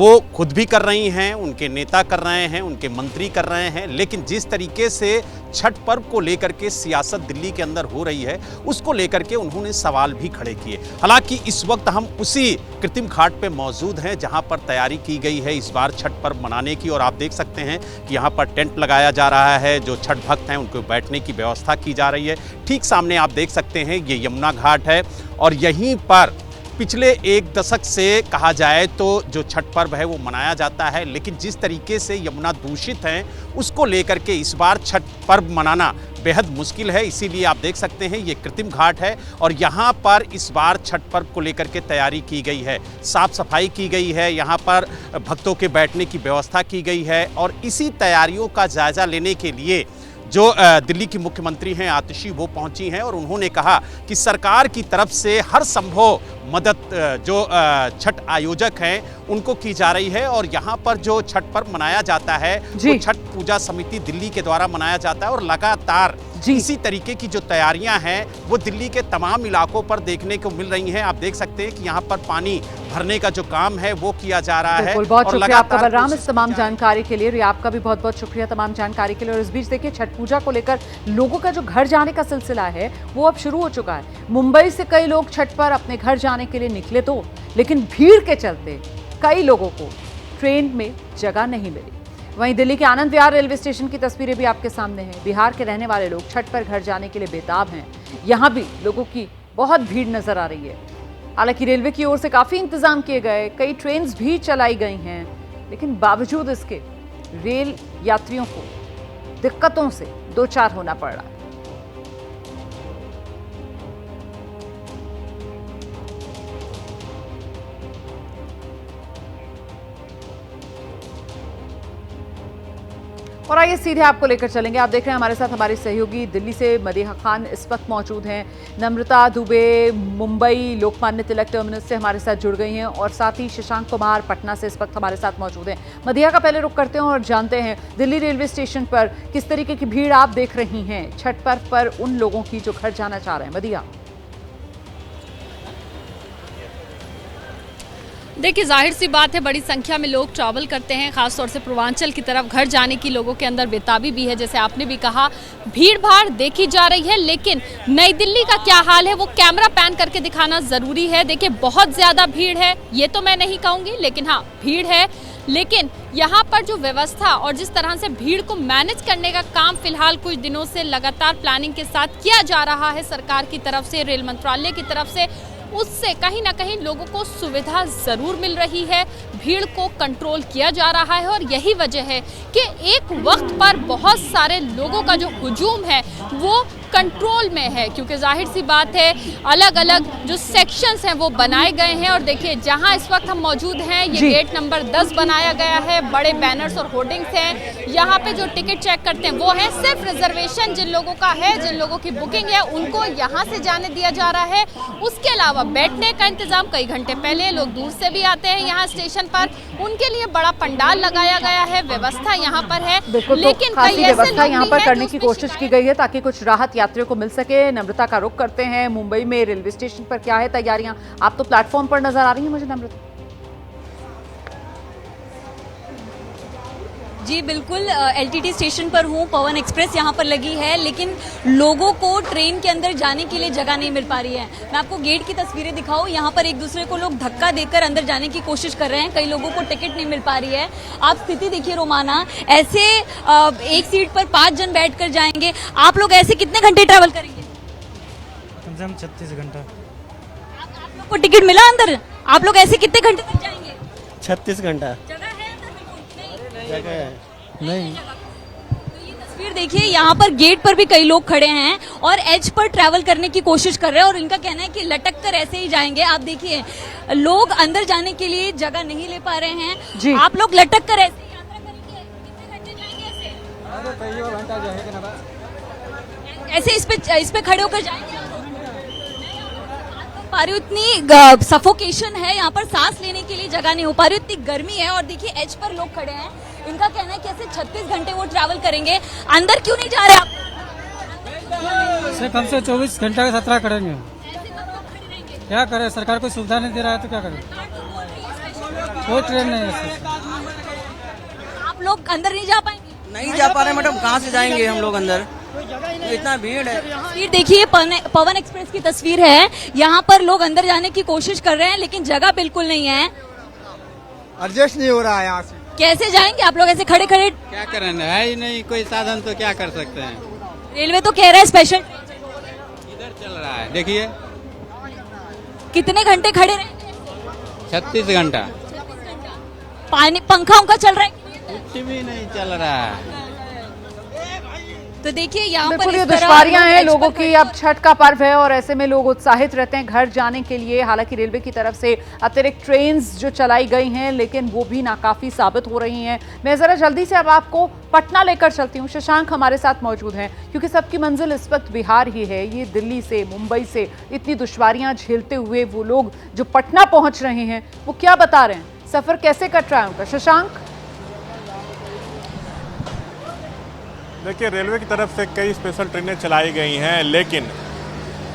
वो खुद भी कर रही हैं, उनके नेता कर रहे हैं, उनके मंत्री कर रहे हैं, लेकिन जिस तरीके से छठ पर्व को लेकर के सियासत दिल्ली के अंदर हो रही है उसको लेकर के उन्होंने सवाल भी खड़े किए। हालांकि इस वक्त हम उसी कृत्रिम घाट पे मौजूद हैं जहां पर तैयारी की गई है इस बार छठ पर्व मनाने की, और आप देख सकते हैं कि यहां पर टेंट लगाया जा रहा है, जो छठ भक्त हैं उनको बैठने की व्यवस्था की जा रही है। ठीक सामने आप देख सकते हैं ये यमुना घाट है और यहीं पर पिछले एक दशक से कहा जाए तो जो छठ पर्व है वो मनाया जाता है, लेकिन जिस तरीके से यमुना दूषित है उसको लेकर के इस बार छठ पर्व मनाना बेहद मुश्किल है। इसीलिए आप देख सकते हैं ये कृत्रिम घाट है और यहाँ पर इस बार छठ पर्व को लेकर के तैयारी की गई है, साफ सफाई की गई है, यहाँ पर भक्तों के बैठने की व्यवस्था की गई है। और इसी तैयारियों का जायजा लेने के लिए जो दिल्ली की मुख्यमंत्री हैं आतिशी वो पहुंची हैं और उन्होंने कहा कि सरकार की तरफ से हर संभव मदद जो छठ आयोजक हैं उनको की जा रही है। और यहाँ पर जो छठ पर्व मनाया जाता है वो छठ पूजा समिति दिल्ली के द्वारा मनाया जाता है और लगातार इसी तरीके की जो तैयारियां हैं वो दिल्ली के तमाम इलाकों पर देखने को मिल रही हैं। आप देख सकते हैं कि यहाँ पर पानी भरने का जो काम है वो किया जा रहा है। बहुत शुक्रिया आपका बलराम इस तमाम जानकारी के लिए, आपका भी बहुत बहुत शुक्रिया तमाम जानकारी के लिए। और इस बीच देखिए छठ पूजा को लेकर लोगों का जो घर जाने का सिलसिला है वो अब शुरू हो चुका है। मुंबई से कई लोग छठ पर अपने घर जाने के लिए निकले तो, लेकिन भीड़ के चलते कई लोगों को ट्रेन में जगह नहीं मिली। वहीं दिल्ली के आनंद विहार रेलवे स्टेशन की तस्वीरें भी आपके सामने हैं। बिहार के रहने वाले लोग छठ पर घर जाने के लिए बेताब हैं। यहाँ भी लोगों की बहुत भीड़ नजर आ रही है। हालांकि रेलवे की ओर से काफी इंतजाम किए गए, कई ट्रेन्स भी चलाई गई हैं, लेकिन बावजूद इसके रेल यात्रियों को दिक्कतों से दो चार होना पड़ रहा है। और आइए सीधे आपको लेकर चलेंगे। आप देख रहे हैं हमारे साथ हमारी सहयोगी दिल्ली से मदीहा खान इस वक्त मौजूद हैं। नम्रता दुबे मुंबई लोकमान्य तिलक टर्मिनस से हमारे साथ जुड़ गई हैं और साथ ही शशांक कुमार पटना से इस वक्त हमारे साथ मौजूद हैं। मदीहा का पहले रुख करते हैं और जानते हैं दिल्ली रेलवे स्टेशन पर किस तरीके की भीड़ आप देख रही हैं छठ पर्व पर उन लोगों की जो घर जाना चाह रहे हैं। मदीहा, देखिए जाहिर सी बात है बड़ी संख्या में लोग ट्रैवल करते हैं, खासतौर से पूर्वांचल की तरफ घर जाने की लोगों के अंदर बेताबी भी है। जैसे आपने भी कहा भीड़ भाड़ देखी जा रही है, लेकिन नई दिल्ली का क्या हाल है वो कैमरा पैन करके दिखाना ज़रूरी है। देखिए बहुत ज़्यादा भीड़ है ये तो मैं नहीं कहूँगी, लेकिन हाँ भीड़ है। लेकिन यहाँ पर जो व्यवस्था और जिस तरह से भीड़ को मैनेज करने का काम फिलहाल कुछ दिनों से लगातार प्लानिंग के साथ किया जा रहा है सरकार की तरफ से, रेल मंत्रालय की तरफ से, उससे कहीं ना कहीं लोगों को सुविधा ज़रूर मिल रही है, भीड़ को कंट्रोल किया जा रहा है। और यही वजह है कि एक वक्त पर बहुत सारे लोगों का जो हुजूम है वो कंट्रोल में है, क्योंकि जाहिर सी बात है अलग अलग जो सेक्शंस हैं वो बनाए गए हैं। और देखिए जहां इस वक्त हम मौजूद हैं ये गेट नंबर 10 बनाया गया है, बड़े बैनर्स और होर्डिंग्स हैं। यहाँ पे जो टिकट चेक करते हैं वो है सिर्फ रिजर्वेशन जिन लोगों का है, जिन लोगों की बुकिंग है उनको यहाँ से जाने दिया जा रहा है। उसके अलावा बैठने का इंतजाम कई घंटे पहले लोग दूर से भी आते हैं यहाँ स्टेशन पर, उनके लिए बड़ा पंडाल लगाया गया है, व्यवस्था यहाँ पर है। लेकिन खासी व्यवस्था यहाँ पर करने की कोशिश की गई है ताकि कुछ राहत यात्रियों को मिल सके। नम्रता का रुख करते हैं मुंबई में रेलवे स्टेशन पर क्या है तैयारियां। आप तो प्लेटफॉर्म पर नजर आ रही हैं मुझे नम्रता। जी बिल्कुल, एलटीटी स्टेशन पर हूँ, पवन एक्सप्रेस यहाँ पर लगी है, लेकिन लोगों को ट्रेन के अंदर जाने के लिए जगह नहीं मिल पा रही है। मैं आपको गेट की तस्वीरें दिखाऊं, यहाँ पर एक दूसरे को लोग धक्का देकर अंदर जाने की कोशिश कर रहे हैं, कई लोगों को टिकट नहीं मिल पा रही है। आप स्थिति देखिए रोमाना, ऐसे एक सीट पर 5 जन बैठ कर जाएंगे। आप लोग ऐसे कितने घंटे ट्रेवल करेंगे? कम से कम 36 घंटा। आप लोग को टिकट मिला अंदर? आप लोग ऐसे कितने घंटे तक जाएंगे? 36 घंटा। नहीं। तो ये तस्वीर देखिए, यहाँ पर गेट पर भी कई लोग खड़े हैं और एज पर ट्रैवल करने की कोशिश कर रहे हैं और इनका कहना है कि लटक कर ऐसे ही जाएंगे। आप देखिए लोग अंदर जाने के लिए जगह नहीं ले पा रहे हैं। आप लोग लटक कर ऐसे यात्रा करेंगे? कितने घंटे जाएंगे ऐसे? इस पे खड़े होकर जाएंगे? पा रही, इतनी सफोकेशन है यहाँ पर, सांस लेने के लिए जगह नहीं हो पा रही, इतनी गर्मी है। और देखिए एज पर लोग खड़े हैं, इनका कहना है कि ऐसे 36 घंटे वो ट्रैवल करेंगे। अंदर क्यों नहीं जा रहे आप? सिर्फ हमसे 24 घंटा का 17 करेंगे। क्या करें, सरकार कोई सुविधा नहीं दे रहा है तो क्या करें। कोई ट्रेन नहीं है सर। आप लोग अंदर नहीं जा पाएंगे? नहीं जा पा रहे मैडम, कहाँ से जाएंगे हम लोग अंदर, इतना भीड़ है। तस्वीर देखिए, पवन एक्सप्रेस की तस्वीर है। यहाँ पर लोग अंदर जाने की कोशिश कर रहे हैं लेकिन जगह बिल्कुल नहीं है, एडजस्ट नहीं हो रहा है यहाँ से। कैसे जाएंगे आप लोग ऐसे खड़े खड़े? क्या करेंगे, है ही नहीं कोई साधन, तो क्या कर सकते हैं। रेलवे तो कह रहा है स्पेशल। इधर चल रहा है, देखिए कितने घंटे खड़े रहेंगे? 36 घंटा। पानी पंखा उनका चल रहा है? कुछ भी नहीं चल रहा है। तो देखिए यहाँ पर बिल्कुल ये इस तरह दुश्वारियां लोग हैं एज लोगों पर की। अब छठ का पर्व है और ऐसे में लोग उत्साहित रहते हैं घर जाने के लिए। हालांकि रेलवे की तरफ से अतिरिक्त ट्रेन्स जो चलाई गई हैं लेकिन वो भी नाकाफी साबित हो रही हैं। मैं जरा जल्दी से अब आपको पटना लेकर चलती हूँ। शशांक हमारे साथ मौजूद हैं क्योंकि सबकी मंजिल इस वक्त बिहार ही है। ये दिल्ली से, मुंबई से इतनी दुश्वारियां झेलते हुए वो लोग जो पटना पहुंच रहे हैं वो क्या बता रहे हैं, सफर कैसे कट रहा है उनका? शशांक, देखिए रेलवे की तरफ से कई स्पेशल ट्रेनें चलाई गई हैं लेकिन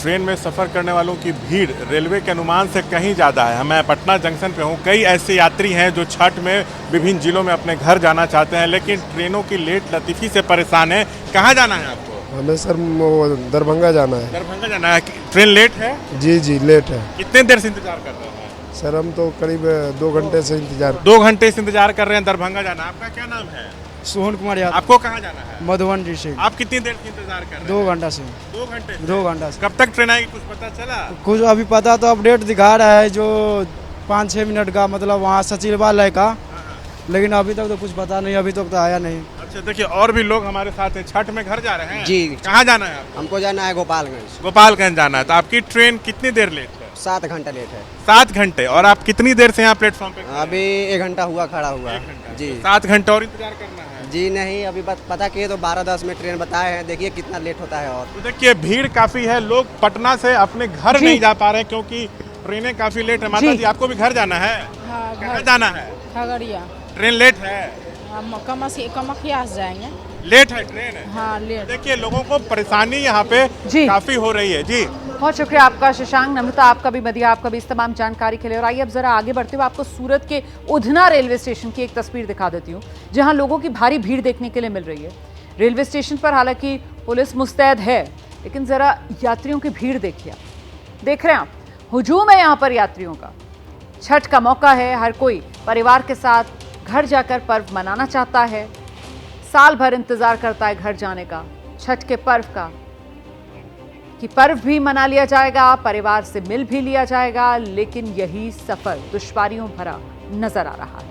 ट्रेन में सफ़र करने वालों की भीड़ रेलवे के अनुमान से कहीं ज़्यादा है। मैं पटना जंक्शन पे हूँ। कई ऐसे यात्री हैं जो छठ में विभिन्न जिलों में अपने घर जाना चाहते हैं लेकिन ट्रेनों की लेट लतीफ़ी से परेशान है। कहाँ जाना है आपको? हमें सर दरभंगा जाना है। दरभंगा जाना है। ट्रेन लेट है? जी जी लेट है। कितने देर से इंतजार कर रहे हैं? सर हम तो करीब 2 घंटे से इंतजार। 2 घंटे से इंतजार कर रहे हैं दरभंगा जाना। आपका क्या नाम है? सोहन कुमार यादव। आपको कहाँ जाना है? मधुबन डिस्ट्रिक्ट। आप कितनी देर से इंतजार कर रहे हैं? 2 घंटा से। 2 घंटे? 2 घंटा से। कब तक ट्रेन आएगी कुछ पता चला? कुछ अभी पता तो अपडेट दिखा रहा है जो 5-6 मिनट का, मतलब वहाँ सचिवालय का, लेकिन अभी तक तो कुछ पता नहीं, अभी तक तो आया नहीं। अच्छा देखिए और भी लोग हमारे साथ हैं, छठ में घर जा रहे हैं। जी। कहाँ जाना है आपको? हमको जाना है गोपालगंज। गोपालगंज जाना है। तो आपकी ट्रेन कितनी देर लेट है? 7 घंटा लेट है। 7 घंटे। और आप कितनी देर से यहाँ प्लेटफॉर्म पे? अभी 1 घंटा हुआ खड़ा हुआ। जी। 7 घंटे और इंतजार करना है? जी नहीं, अभी पता किए तो 12:10 में ट्रेन बताए हैं, देखिए कितना लेट होता है। और तो देखिए भीड़ काफी है, लोग पटना से अपने घर नहीं जा पा रहे हैं क्योंकि ट्रेनें काफी लेट है। माता जी आपको भी घर जाना है? कहाँ जाना है? खगड़िया। ट्रेन लेट है? हम कामाख्या से जाएंगे। लेट है ट्रेन? हाँ लेट। देखिए लोगों को परेशानी यहाँ पे काफी हो रही है। जी बहुत शुक्रिया आपका शशांक। नम्रता आपका भी, मदिया आपका भी इस तमाम जानकारी के लिए। और आइए अब जरा आगे बढ़ते हुए आपको सूरत के उधना रेलवे स्टेशन की एक तस्वीर दिखा देती हूँ जहाँ लोगों की भारी भीड़ देखने के लिए मिल रही है। रेलवे स्टेशन पर हालांकि पुलिस मुस्तैद है लेकिन जरा यात्रियों की भीड़ देखिए। देख रहे हैं आप, हुजूम है यहाँ पर यात्रियों का। छठ का मौका है, हर कोई परिवार के साथ घर जाकर पर्व मनाना चाहता है। साल भर इंतजार करता है घर जाने का, छठ के पर्व का, कि पर्व भी मना लिया जाएगा, परिवार से मिल भी लिया जाएगा, लेकिन यही सफर दुश्वारियों भरा नजर आ रहा है।